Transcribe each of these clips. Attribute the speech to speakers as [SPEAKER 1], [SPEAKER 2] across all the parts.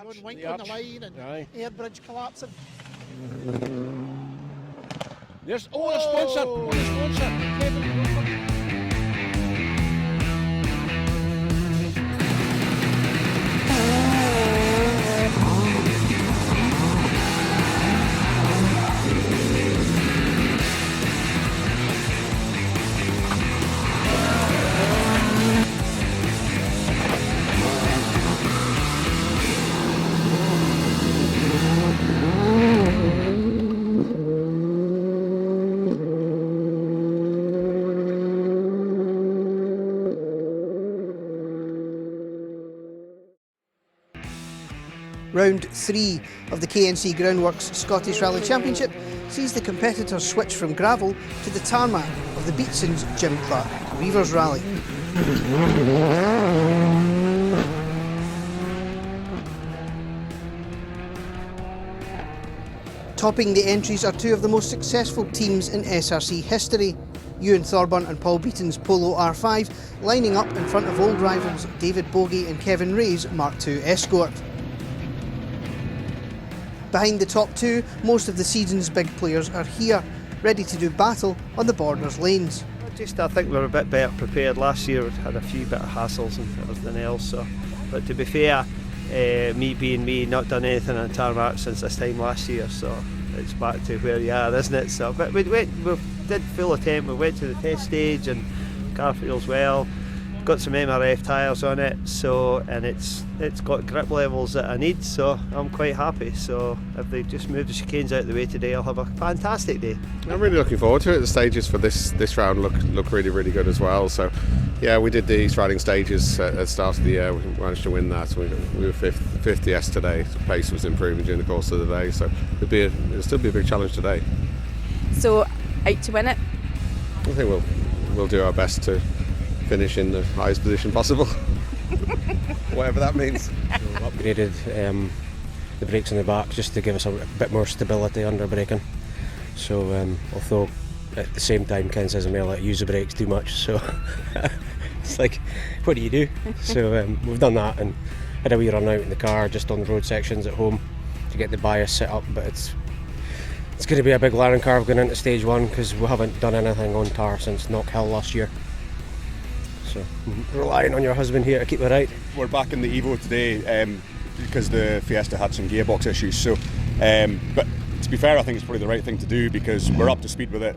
[SPEAKER 1] Going wink on the line and air bridge collapsing.
[SPEAKER 2] There's a sponsor. Kevin Reivers.
[SPEAKER 3] Round 3 of the KNC Groundworks Scottish Rally Championship sees the competitors switch from gravel to the tarmac of the Beatson's Jim Clark Reivers Rally. Topping the entries are two of the most successful teams in SRC history. Ewan Thorburn and Paul Beaton's Polo R5 lining up in front of old rivals David Bogie and Kevin Ray's Mark II Escort. Behind the top two, most of the season's big players are here, ready to do battle on the Borders lanes.
[SPEAKER 4] I think we were a bit better prepared last year. We had a few bit of hassles and everything else. But to be fair, me being me, not done anything on tarmac since this time last year, so it's back to where you are, isn't it? So, but we did full attempt. We went to the test stage and car feels well. Got some MRF tyres on it, and it's got grip levels that I need, so I'm quite happy. So if they just move the chicanes out of the way today, I'll have a fantastic day.
[SPEAKER 5] I'm really looking forward to it. The stages for this round look really, really good as well. So yeah, we did the East Riding stages at the start of the year. We managed to win that. We were fifth yesterday. The pace was improving during the course of the day, so it'll still be a big challenge today.
[SPEAKER 6] So out to win it?
[SPEAKER 5] I think we'll do our best to finish in the highest position possible, whatever that means.
[SPEAKER 7] We upgraded the brakes in the back just to give us a bit more stability under braking. So although at the same time Ken says I may let use the brakes too much, so it's like, what do you do? So we've done that and had a wee run out in the car just on the road sections at home to get the bias set up, but it's going to be a big learning curve going into stage 1 because we haven't done anything on tar since Knock Hill last year. So relying on your husband here to keep it right.
[SPEAKER 8] We're back in the Evo today because the Fiesta had some gearbox issues. So, but to be fair, I think it's probably the right thing to do because we're up to speed with it.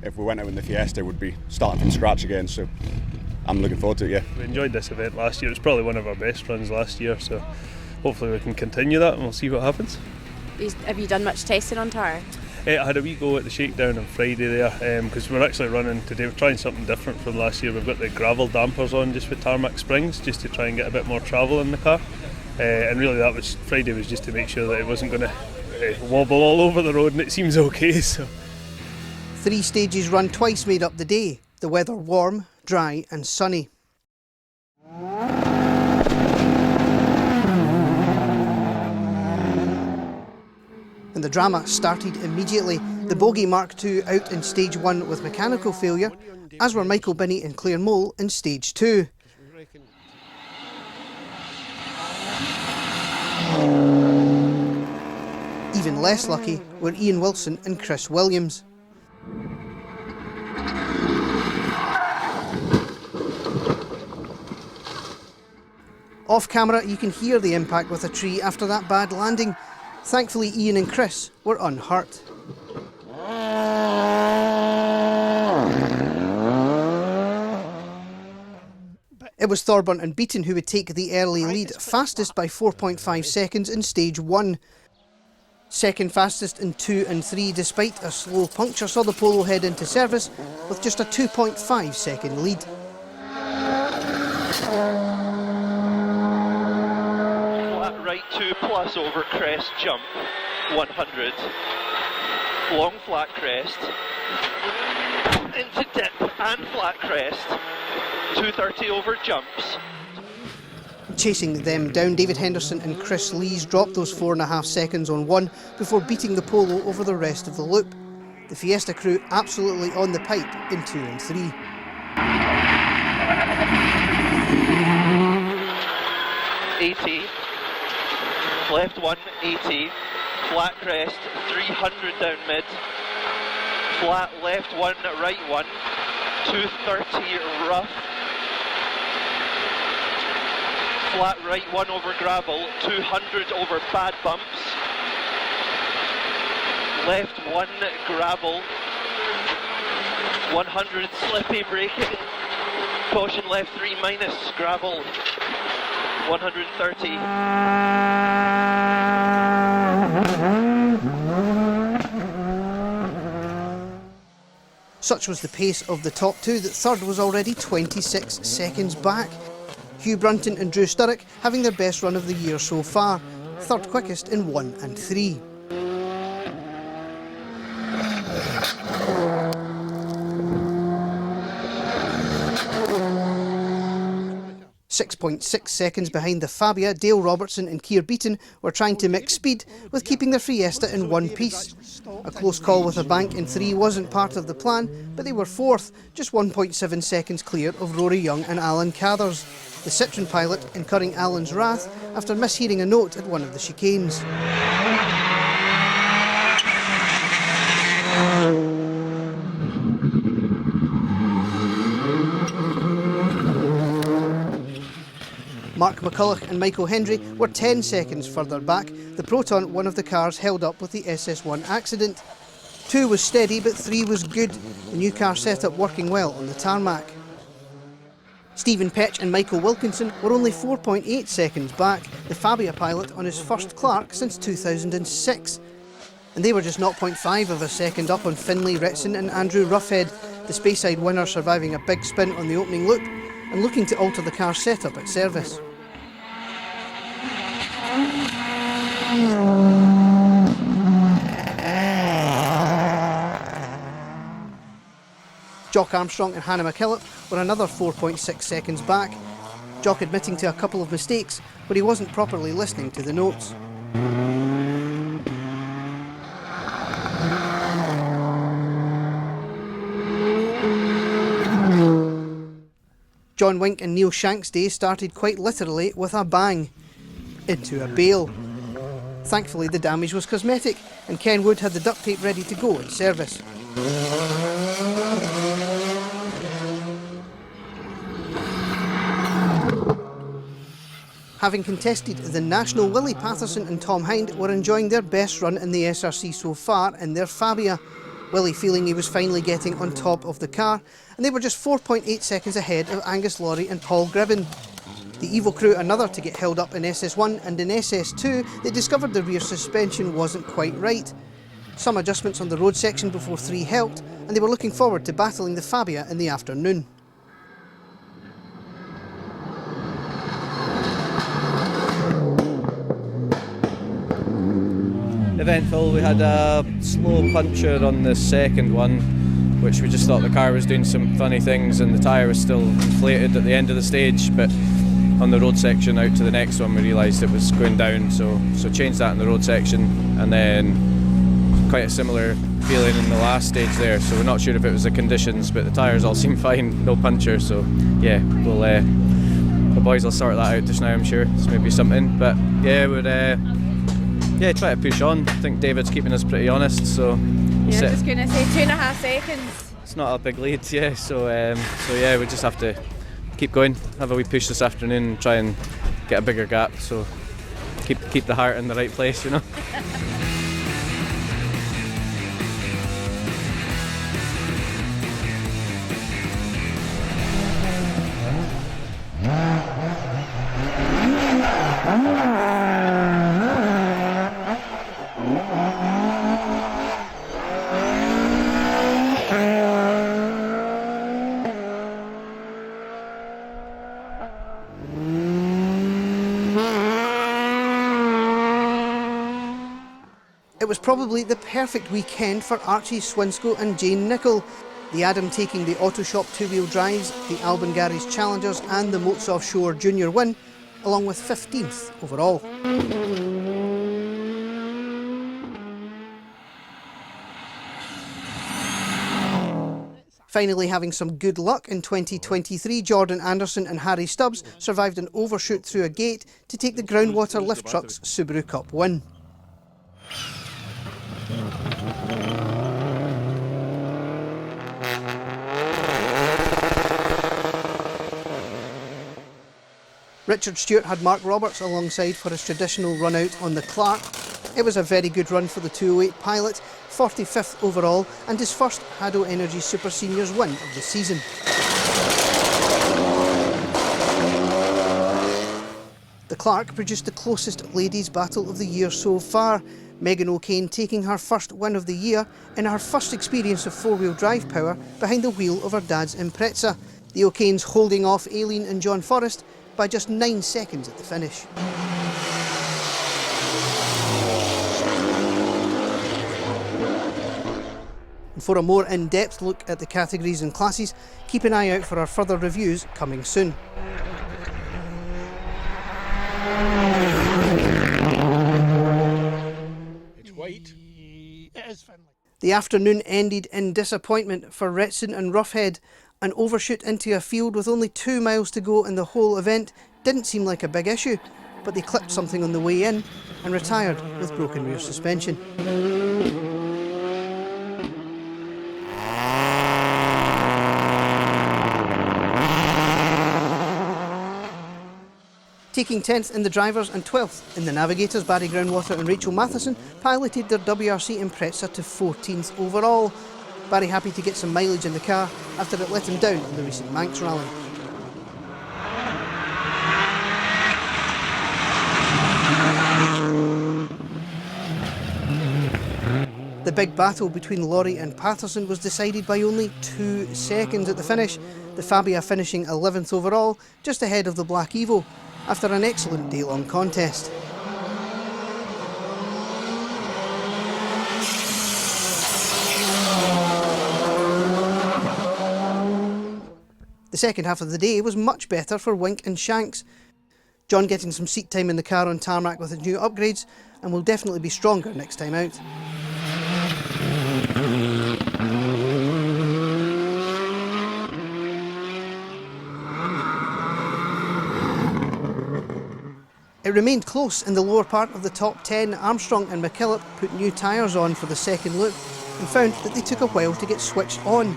[SPEAKER 8] If we went out in the Fiesta, we'd be starting from scratch again. So I'm looking forward to it. Yeah.
[SPEAKER 9] We enjoyed this event last year. It was probably one of our best runs last year. So hopefully we can continue that and we'll see what happens.
[SPEAKER 6] Have you done much testing on tar?
[SPEAKER 9] I had a wee go at the shakedown on Friday there because we're actually running today. We're trying something different from last year. We've got the gravel dampers on just with tarmac springs just to try and get a bit more travel in the car. And really Friday was just to make sure that it wasn't going to wobble all over the road, and it seems okay. So
[SPEAKER 3] 3 stages run twice made up the day. The weather warm, dry and sunny. And the drama started immediately. The Bogie Mark II out in stage 1 with mechanical failure, as were Michael Binney and Claire Mole in stage 2. Even less lucky were Ian Wilson and Chris Williams. Off camera you can hear the impact with a tree after that bad landing. Thankfully, Ian and Chris were unhurt. It was Thorburn and Beaton who would take the early lead, fastest by 4.5 seconds in stage 1. Second fastest in 2 and 3, despite a slow puncture, saw the Polo head into service with just a 2.5 second lead.
[SPEAKER 10] Right 2 plus over crest jump 100, long flat crest into dip and flat crest 230 over jumps.
[SPEAKER 3] Chasing them down, David Henderson and Chris Lees dropped those 4.5 seconds on 1 before beating the Polo over the rest of the loop. The Fiesta crew absolutely on the pipe in 2 and 3.
[SPEAKER 10] 80. left 1, 80, flat crest, 300 down mid, flat left 1, right 1, 230 rough, flat right 1 over gravel, 200 over bad bumps, left 1 gravel, 100 slippy braking, caution left 3 minus gravel, 130.
[SPEAKER 3] Such was the pace of the top two that third was already 26 seconds back. Hugh Brunton and Drew Sturrock having their best run of the year so far, third quickest in 1 and 3. 6.6 seconds behind the Fabia, Dale Robertson and Keir Beatson were trying to mix speed with keeping their Fiesta in one piece. A close call with a bank in 3 wasn't part of the plan, but they were fourth, just 1.7 seconds clear of Rory Young and Alan Cathers, the Citroen pilot incurring Alan's wrath after mishearing a note at one of the chicanes. Mark McCulloch and Michael Hendry were 10 seconds further back, the Proton one of the cars held up with the SS1 accident. 2 was steady, but 3 was good, the new car setup working well on the tarmac. Stephen Petch and Michael Wilkinson were only 4.8 seconds back, the Fabia pilot on his first Clark since 2006. And they were just 0.5 of a second up on Finlay Retson and Andrew Roughhead, the Speyside winner surviving a big spin on the opening loop and looking to alter the car setup at service. Jock Armstrong and Hannah McKillop were another 4.6 seconds back, Jock admitting to a couple of mistakes, but he wasn't properly listening to the notes. John Wink and Neil Shank's day started quite literally with a bang into a bale. Thankfully the damage was cosmetic and Ken Wood had the duct tape ready to go in service. Having contested the national, Willie Patterson and Tom Hind were enjoying their best run in the SRC so far in their Fabia. Willie feeling he was finally getting on top of the car, and they were just 4.8 seconds ahead of Angus Laurie and Paul Gribben. The Evo crew another to get held up in SS1, and in SS2 they discovered the rear suspension wasn't quite right. Some adjustments on the road section before 3 helped, and they were looking forward to battling the Fabia in the afternoon.
[SPEAKER 11] Eventful. We had a slow puncture on the second one, which we just thought the car was doing some funny things and the tyre was still inflated at the end of the stage, but on the road section out to the next one we realised it was going down, so changed that in the road section, and then quite a similar feeling in the last stage there, so we're not sure if it was the conditions, but the tyres all seem fine, no puncture, so yeah, we'll the boys will sort that out just now, I'm sure. It's maybe something, but yeah, we're try to push on. I think David's keeping us pretty honest, so
[SPEAKER 6] yeah, I'm just going to say 2.5 seconds.
[SPEAKER 11] It's not a big lead, yeah, so yeah, we just have to keep going, have a wee push this afternoon and try and get a bigger gap, so keep the heart in the right place, you know.
[SPEAKER 3] It was probably the perfect weekend for Archie Swinscoe and Jane Nicholl, the Adam taking the Autoshop two-wheel drives, the Alban Garage Challengers and the Moats Offshore Junior win, along with 15th overall. Finally, having some good luck in 2023, Jordan Anderson and Harry Stubbs survived an overshoot through a gate to take the Groundwater Lift Trucks Subaru Cup win. Richard Stewart had Mark Roberts alongside for his traditional run out on the Clark. It was a very good run for the 208 pilot, 45th overall, and his first Hado Energy Super Seniors win of the season. The Clark produced the closest ladies' battle of the year so far, Megan O'Kane taking her first win of the year in her first experience of four-wheel drive power behind the wheel of her dad's Impreza. The O'Kanes holding off Aileen and John Forrest by just 9 seconds at the finish. And for a more in-depth look at the categories and classes, keep an eye out for our further reviews coming soon.
[SPEAKER 2] It's white.
[SPEAKER 1] It is Finlay.
[SPEAKER 3] The afternoon ended in disappointment for Retson and Roughhead. An overshoot into a field with only 2 miles to go in the whole event didn't seem like a big issue, but they clipped something on the way in and retired with broken rear suspension. Taking 10th in the drivers and 12th in the navigators, Barry Groundwater and Rachel Matheson piloted their WRC Impreza to 14th overall. Barry happy to get some mileage in the car after it let him down in the recent Manx rally. The big battle between Laurie and Patterson was decided by only 2 seconds at the finish, the Fabia finishing 11th overall, just ahead of the Black Evo, after an excellent day-long contest. The second half of the day was much better for Wink and Shanks. John getting some seat time in the car on tarmac with his new upgrades and will definitely be stronger next time out. It remained close in the lower part of the top 10. Armstrong and McKillop put new tyres on for the second loop and found that they took a while to get switched on.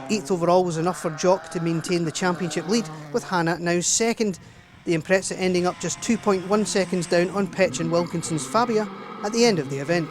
[SPEAKER 3] 8th overall was enough for Jock to maintain the championship lead, with Hannah now second. The Impreza ending up just 2.1 seconds down on Petch and Wilkinson's Fabia at the end of the event.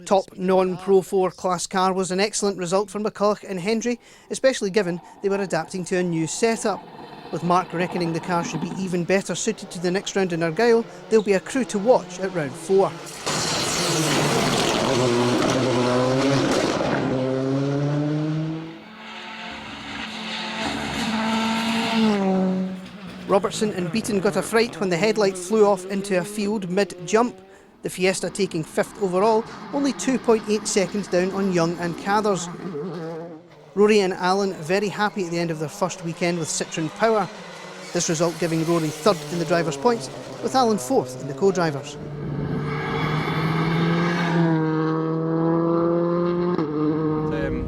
[SPEAKER 3] Top non-Pro 4 class car was an excellent result for McCulloch and Hendry, especially given they were adapting to a new setup. With Mark reckoning the car should be even better suited to the next round in Argyll, there'll be a crew to watch at round 4. Robertson and Beaton got a fright when the headlight flew off into a field mid-jump. The Fiesta taking 5th overall, only 2.8 seconds down on Young and Cathers. Rory and Alan very happy at the end of their first weekend with Citroen Power. This result giving Rory 3rd in the drivers' points, with Alan 4th in the co-drivers.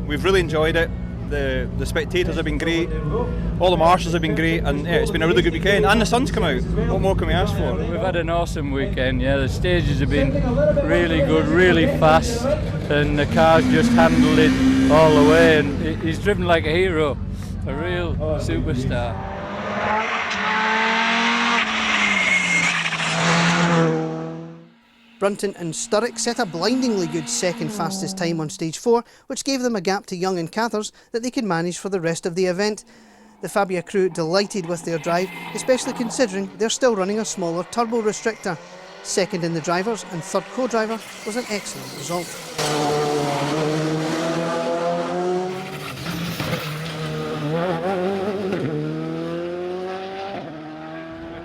[SPEAKER 12] We've really enjoyed it. The spectators have been great, all the marshals have been great, and yeah, it's been a really good weekend, and the sun's come out. What more can we ask for?
[SPEAKER 13] We've had an awesome weekend, yeah, the stages have been really good, really fast, and the cars just handled it all the way, and he's driven like a hero, a real superstar.
[SPEAKER 3] Brunton and Sturrock set a blindingly good second fastest time on stage 4, which gave them a gap to Young and Cathers that they could manage for the rest of the event. The Fabia crew delighted with their drive, especially considering they're still running a smaller turbo restrictor. Second in the drivers and 3rd co-driver was an excellent result.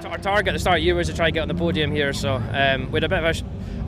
[SPEAKER 14] Our target at the start of the year was to try and get on the podium here, so we had a bit of a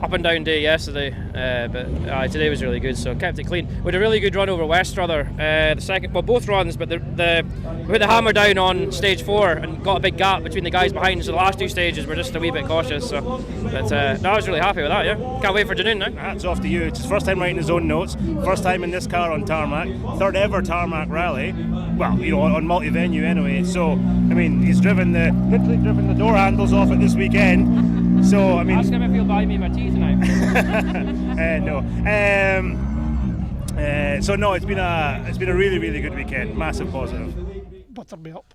[SPEAKER 14] up and down day yesterday, but today was really good, so kept it clean. We had a really good run over Westrother, the second, well, both runs, but we put the hammer down on stage 4 and got a big gap between the guys behind, so the last 2 stages were just a wee bit cautious. So, but no, I was really happy with that. Yeah, can't wait for Dunoon now.
[SPEAKER 15] Hats off to you. It's his first time writing his own notes, first time in this car on tarmac, third ever tarmac rally. Well, you know, on multi-venue anyway. So, I mean, he's literally driven the door handles off it this weekend. So, I mean,
[SPEAKER 14] ask him if he'll buy me my tea tonight.
[SPEAKER 15] No. So no, it's been a really, really good weekend. Massive positive.
[SPEAKER 1] Butter me up.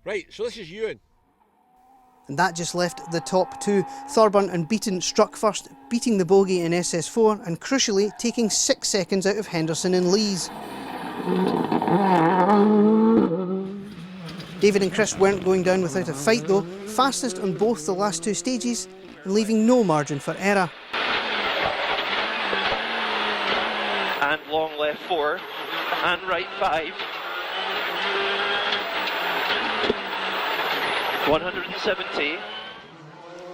[SPEAKER 2] Right, so this is Ewan.
[SPEAKER 3] And that just left the top 2. Thorburn and Beaton struck first, beating the bogey in SS4 and crucially taking 6 seconds out of Henderson and Lees. David and Chris weren't going down without a fight though, fastest on both the last 2 stages and leaving no margin for error.
[SPEAKER 10] And long left 4, and right 5. 170.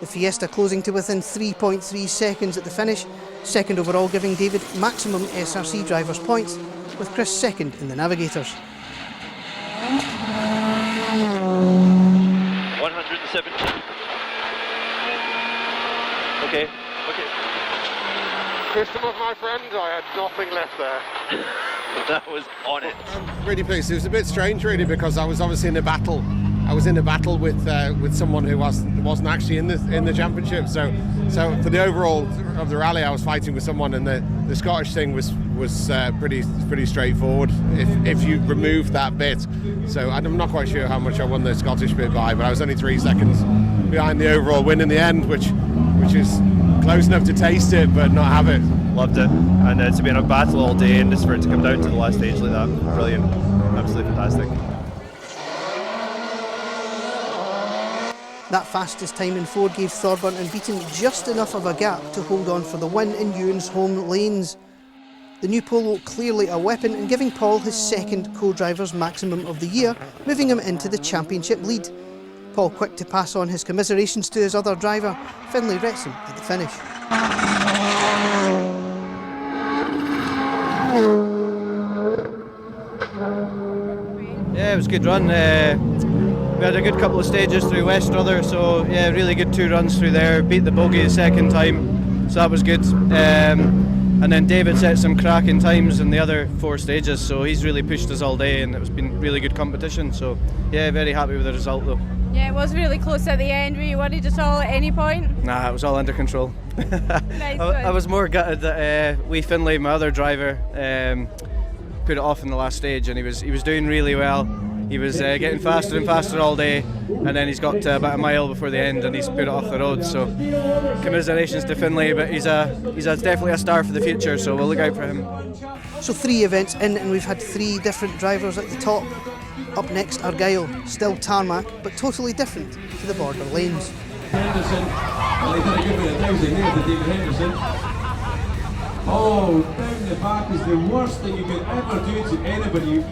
[SPEAKER 3] The Fiesta closing to within 3.3 seconds at the finish, second overall giving David maximum SRC drivers points, with Chris second in the Navigators.
[SPEAKER 10] 170. Okay.
[SPEAKER 5] Christopher, my friend, I had nothing left there.
[SPEAKER 10] That was on it.
[SPEAKER 5] I'm really pleased. It was a bit strange, really, because I was obviously in a battle. I was in a battle with someone who wasn't actually in the championship. So for the overall of the rally, I was fighting with someone, and the Scottish thing was pretty straightforward if you remove that bit. So I'm not quite sure how much I won the Scottish bit by, but I was only 3 seconds behind the overall win in the end, which is close enough to taste it but not have it.
[SPEAKER 4] Loved it, and it's been a battle all day, and just for it to come down to the last stage like that, brilliant, absolutely fantastic.
[SPEAKER 3] That fastest time in 4 gave Thorburn and Beaton just enough of a gap to hold on for the win in Ewan's home lanes. The new Polo clearly a weapon and giving Paul his second co-driver's maximum of the year, moving him into the championship lead. Paul quick to pass on his commiserations to his other driver, Finlay Wrexham, at the finish.
[SPEAKER 11] Yeah, it was a good run. We had a good couple of stages through Westrother, so yeah, really good 2 runs through there. Beat the bogey the second time, so that was good. And then David set some cracking times in the other 4 stages, so he's really pushed us all day, and it's been really good competition. So yeah, very happy with the result though.
[SPEAKER 6] Yeah, it was really close at the end. Were you worried at all at any point?
[SPEAKER 11] Nah, it was all under control.
[SPEAKER 6] Nice
[SPEAKER 11] I was more gutted that wee Finlay, my other driver, put it off in the last stage, and he was doing really well. He was getting faster and faster all day, and then he's got to about a mile before the end, and he's put it off the road. So commiserations to Finlay, but he's definitely a star for the future, so we'll look out for him.
[SPEAKER 3] So 3 events in, and we've had 3 different drivers at the top. Up next, Argyll, still tarmac, but totally different to the border lanes.
[SPEAKER 16] Henderson, well, he did a good bit of dowsing there to David Henderson. Oh, down the back is the worst thing you could ever do to anybody.